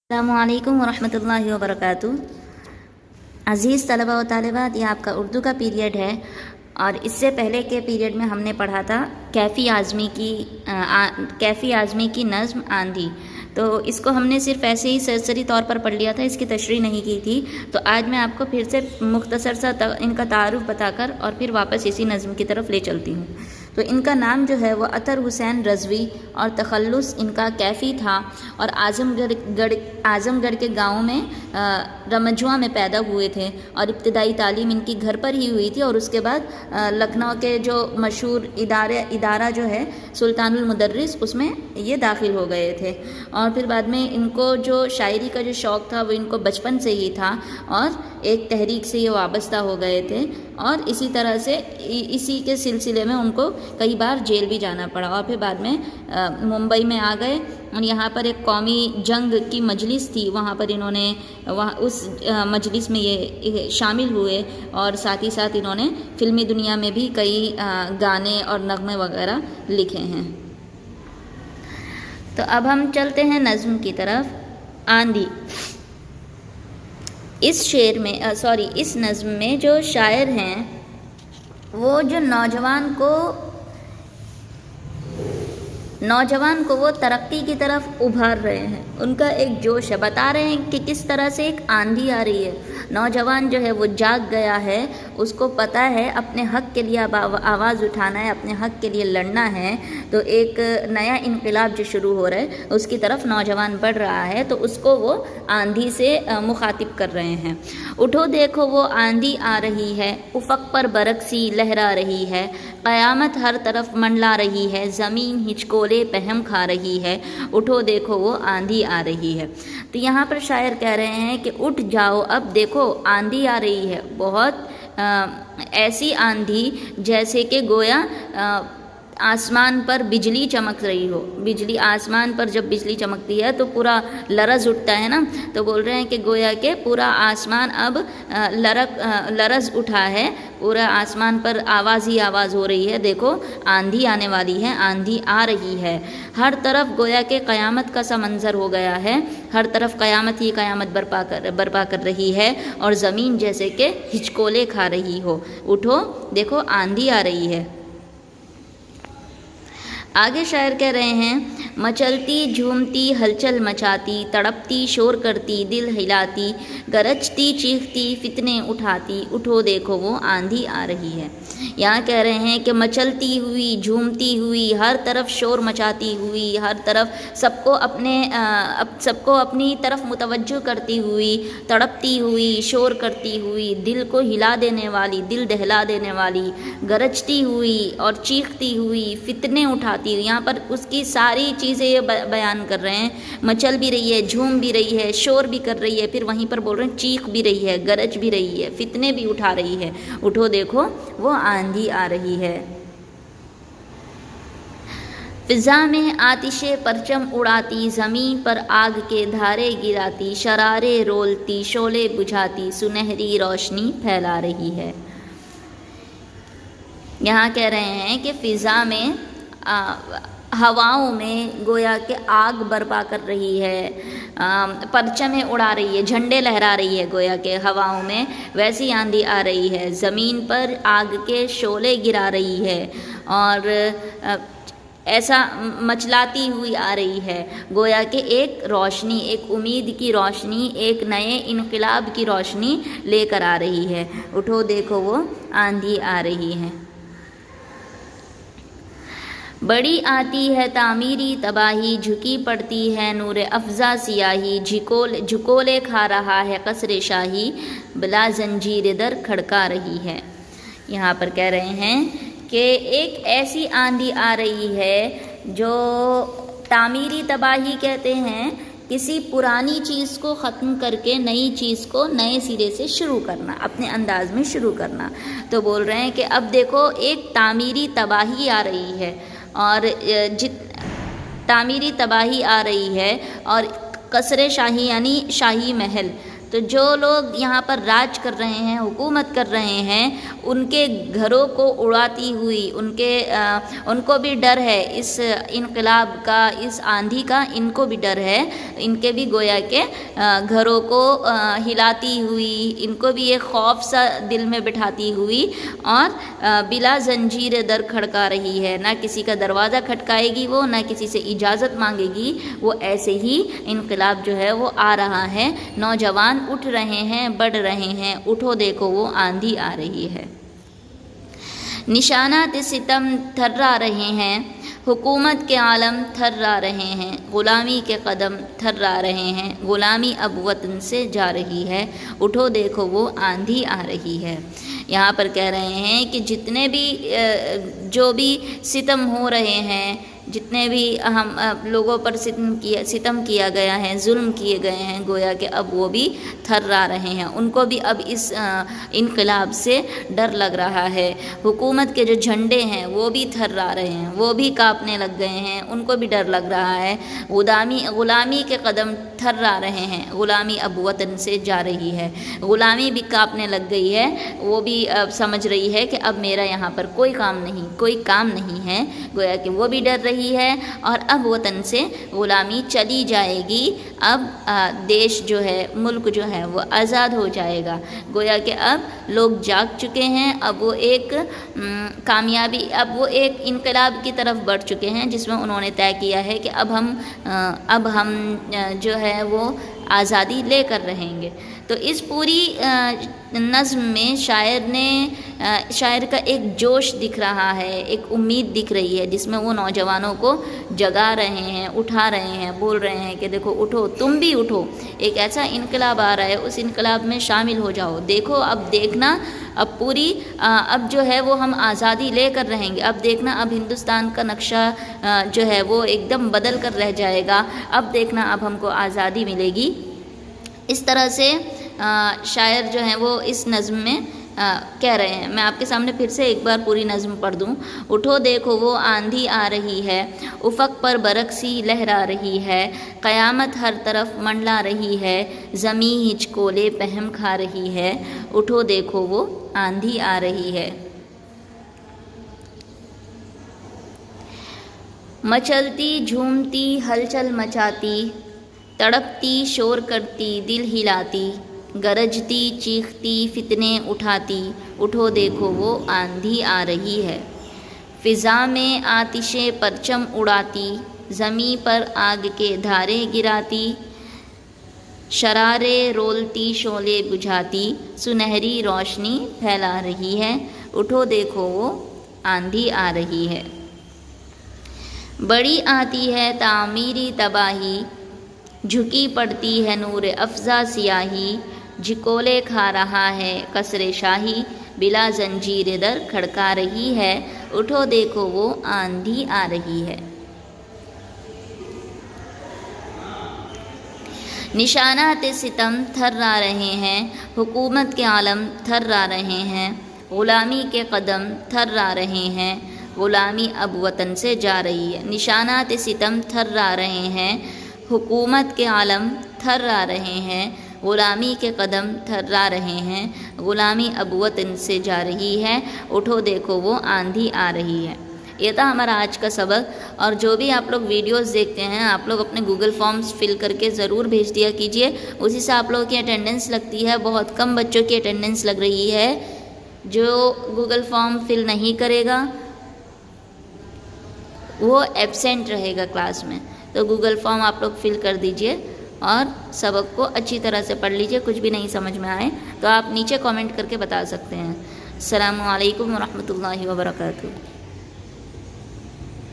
अस्सलामुअलैकुम वरहमतुल्लाहि वबरकातुहू। अज़ीज़ तलबा व तालिबात, ये आपका उर्दू का पीरियड है और इससे पहले के पीरियड में हमने पढ़ा था कैफ़ी आज़मी की नज़्म आंधी। तो इसको हमने सिर्फ ऐसे ही सरसरी तौर पर पढ़ लिया था, इसकी तशरीह नहीं की थी। तो आज मैं आपको फिर से मुख्तसर सा इनका तारुफ बताकर और फिर वापस इसी नज़्म की तरफ ले चलती हूँ। तो इनका नाम जो है वो अतर हुसैन रज़वी और तखल्लुस इनका कैफ़ी था और आज़मगढ़ के गाँव में रमजुआ में पैदा हुए थे और इब्तदाई तालीम इनकी घर पर ही हुई थी। और उसके बाद लखनऊ के जो मशहूर इदारा जो है सुल्तानुल मुदर्रिस, उसमें ये दाखिल हो गए थे। और फिर बाद में इनको जो शायरी का जो शौक़ था वो इनको बचपन से ही था और एक तहरीक से ये वाबस्ता हो गए थे और इसी तरह से इसी के सिलसिले में उनको कई बार जेल भी जाना पड़ा। और फिर बाद में मुंबई में आ गए और यहाँ पर एक कौमी जंग की मजलिस थी, वहाँ पर इन्होंने उस मजलिस में ये शामिल हुए और साथ ही साथ इन्होंने फ़िल्मी दुनिया में भी कई गाने और नग़्मे वगैरह लिखे हैं। तो अब हम चलते हैं नज़्म की तरफ। आंधी। इस नज़्म में जो शायर हैं वो जो नौजवान को वो तरक्की की तरफ उभार रहे हैं, उनका एक जोश है, बता रहे हैं कि किस तरह से एक आंधी आ रही है। नौजवान जो है वो जाग गया है, उसको पता है अपने हक़ के लिए अब आवाज़ उठाना है, अपने हक़ के लिए लड़ना है। तो एक नया इनकलाब जो शुरू हो रहा है उसकी तरफ नौजवान बढ़ रहा है, तो उसको वो आंधी से मुखातिब कर रहे हैं। उठो देखो वो आंधी आ रही है, उफ़क़ पर बरक़ सी लहरा रही है, क़यामत हर तरफ मंडला रही है, ज़मीन हिचकोले पहम खा रही है, उठो देखो वो आंधी आ रही है। तो यहाँ पर शायर कह रहे हैं कि उठ जाओ, अब देखो आंधी आ रही है, बहुत ऐसी आंधी जैसे कि गोया आसमान पर बिजली चमक रही हो। बिजली आसमान पर जब बिजली चमकती है तो पूरा लरज़ उठता है ना, तो बोल रहे हैं कि गोया के पूरा आसमान अब लरज़ उठा है, पूरा आसमान पर आवाज़ ही आवाज़ हो रही है, देखो आंधी आने वाली है, आंधी आ रही है। हर तरफ गोया के क़यामत का सा मंज़र हो गया है, हर तरफ क़यामत ही क़यामत बर्पा कर रही है और ज़मीन जैसे कि हिचकोले खा रही हो। उठो देखो आंधी आ रही है। आगे शायर कह रहे हैं, मचलती झूमती हलचल मचाती, तड़पती शोर करती दिल हिलाती, गरजती चीखती फितने उठाती, उठो देखो वो आंधी आ रही है। यहाँ कह रहे हैं कि मचलती हुई, झूमती हुई, हर तरफ शोर मचाती हुई, हर तरफ सबको अपनी तरफ मुतवज्जो करती हुई, तड़पती हुई, शोर करती हुई, दिल को हिला देने वाली, दिल दहला देने वाली, गरजती हुई और चीखती हुई, फितने उठाती। यहाँ पर उसकी सारी चीज़ें ये बयान कर रहे हैं, मचल भी रही है, झूम भी रही है, शोर भी कर रही है, फिर वहीं पर बोल रहे हैं चीख भी रही है, गरज भी रही है, फितने भी उठा रही है, उठो देखो वो आंधी आ रही है। फ़िज़ा में आतिशे परचम उड़ाती, ज़मीन पर आग के धारे गिराती, शरारे रोलती शोले बुझाती, सुनहरी रोशनी फैला रही है। यहाँ कह रहे हैं कि फ़िज़ा में हवाओं में गोया के आग बर्पा कर रही है, परचमें उड़ा रही है, झंडे लहरा रही है गोया के हवाओं में, वैसी आंधी आ रही है। ज़मीन पर आग के शोले गिरा रही है और ऐसा मचलाती हुई आ रही है, गोया के एक रोशनी, एक उम्मीद की रोशनी, एक नए इनकलाब की रोशनी लेकर आ रही है। उठो देखो वो आंधी आ रही है। बड़ी आती है तामीरी तबाही, झुकी पड़ती है नूरे अफ़ज़ा सियाही, झुकोले खा रहा है कसरे शाही, बिला जंजीर दर खड़का रही है। यहाँ पर कह रहे हैं कि एक ऐसी आंधी आ रही है जो तामीरी तबाही कहते हैं, किसी पुरानी चीज़ को ख़त्म करके नई चीज़ को नए सिरे से शुरू करना, अपने अंदाज में शुरू करना। तो बोल रहे हैं कि अब देखो एक तामीरी तबाही आ रही है और तामीरी तबाही आ रही है और कसरे शाही यानी शाही महल, تو جو لوگ یہاں پر راج کر رہے ہیں، حکومت کر رہے ہیں، ان کے گھروں کو اڑاتی ہوئی ان کو بھی ڈر ہے اس انقلاب کا، اس آندھی کا، ان کو بھی ڈر ہے، ان کے بھی گویا کہ گھروں کو ہلاتی ہوئی، ان کو بھی ایک خوف سا دل میں بٹھاتی ہوئی، اور بلا زنجیر در کھڑکا رہی ہے، نہ کسی کا دروازہ کھٹکائے گی وہ، نہ کسی سے اجازت مانگے گی وہ، ایسے ہی انقلاب جو ہے وہ آ رہا ہے۔ نوجوان اٹھ رہے ہیں، بڑھ رہے ہیں، اٹھو دیکھو وہ آندھی آ رہی ہے۔ نشانات ستم تھرا رہے ہیں، حکومت کے عالم تھرا رہے ہیں، غلامی کے قدم تھرا رہے ہیں، غلامی اب وطن سے جا رہی ہے، اٹھو دیکھو وہ آندھی آ رہی ہے۔ یہاں پر کہہ رہے ہیں کہ جتنے بھی جو بھی ستم ہو رہے ہیں، جتنے بھی ہم لوگوں پر ستم کیا گیا ہے، ظلم کیے گئے ہیں، گویا کہ اب وہ بھی تھرا رہے ہیں، ان کو بھی اب اس انقلاب سے ڈر لگ رہا ہے۔ حکومت کے جو جھنڈے ہیں وہ بھی تھرا رہے ہیں، وہ بھی کانپنے لگ گئے ہیں، ان کو بھی ڈر لگ رہا ہے۔ غلامی کے قدم تھرا رہے ہیں، غلامی اب وطن سے جا رہی ہے، غلامی بھی کانپنے لگ گئی ہے، وہ بھی اب سمجھ رہی ہے کہ اب میرا یہاں پر کوئی کام نہیں ہے، گویا کہ وہ بھی ڈر رہی ہے، اور اب وطن سے غلامی چلی جائے گی، اب دیش جو ہے، ملک جو ہے وہ آزاد ہو جائے گا، گویا کہ اب لوگ جاگ چکے ہیں، اب وہ ایک اب وہ ایک انقلاب کی طرف بڑھ چکے ہیں، جس میں انہوں نے طے کیا ہے کہ اب ہم جو ہے وہ آزادی لے کر رہیں گے۔ تو اس پوری نظم میں شاعر کا ایک جوش دکھ رہا ہے، ایک امید دکھ رہی ہے، جس میں وہ نوجوانوں کو جگا رہے ہیں، اٹھا رہے ہیں، بول رہے ہیں کہ دیکھو اٹھو، تم بھی اٹھو، ایک ایسا انقلاب آ رہا ہے، اس انقلاب میں شامل ہو جاؤ، دیکھو اب دیکھنا، اب جو ہے وہ ہم آزادی لے کر رہیں گے، اب دیکھنا اب ہندوستان کا نقشہ جو ہے وہ ایک دم بدل کر رہ جائے گا، اب دیکھنا اب ہم کو آزادی ملے گی۔ اس طرح سے شاعر جو ہیں وہ اس نظم میں کہہ رہے ہیں۔ میں آپ کے سامنے پھر سے ایک بار پوری نظم پڑھ دوں۔ اٹھو دیکھو وہ آندھی آ رہی ہے، افق پر برق سی لہرا رہی ہے، قیامت ہر طرف منڈلا رہی ہے، زمیں ہچکولے پہم کھا رہی ہے، اٹھو دیکھو وہ آندھی آ رہی ہے۔ مچلتی جھومتی ہلچل مچاتی، تڑپتی شور کرتی دل ہلاتی، گرجتی چیختی فتنے اٹھاتی، اٹھو دیکھو وہ آندھی آ رہی ہے۔ فضا میں آتش پرچم اڑاتی، زمیں پر آگ کے دھارے گراتی، شرارے رولتی شعلے بجھاتی، سنہری روشنی پھیلا رہی ہے، اٹھو دیکھو وہ آندھی آ رہی ہے۔ بڑی آتی ہے تعمیری تباہی، جھکی پڑتی ہے نور افزا سیاہی، جھکولے کھا رہا ہے قصر شاہی، بلا زنجیر در کھڑکا رہی ہے، اٹھو دیکھو وہ آندھی آ رہی ہے۔ نشانات ستم تھرا رہے ہیں، حکومت کے عالم تھرا رہے ہیں، غلامی کے قدم تھرا رہے ہیں، غلامی اب وطن سے جا رہی ہے۔ نشانات ستم تھرا رہے ہیں، حکومت کے عالم تھرا رہے ہیں، غلامی کے قدم تھرا رہے ہیں، غلامی اب وطن سے جا رہی ہے، اٹھو دیکھو وہ آندھی آ رہی ہے۔ یہ تھا ہمارا آج کا سبق، اور جو بھی آپ لوگ ویڈیوز دیکھتے ہیں آپ لوگ اپنے گوگل فارمز فل کر کے ضرور بھیج دیا کیجئے، اسی سے آپ لوگوں کی اٹینڈنس لگتی ہے۔ بہت کم بچوں کی اٹینڈنس لگ رہی ہے، جو گوگل فارم فل نہیں کرے گا وہ ایبسینٹ رہے گا کلاس میں، تو گوگل فارم آپ لوگ فل کر دیجئے اور سبق کو اچھی طرح سے پڑھ لیجئے۔ کچھ بھی نہیں سمجھ میں آئے تو آپ نیچے کامنٹ کر کے بتا سکتے ہیں۔ السلام علیکم ورحمۃ اللہ وبرکاتہ۔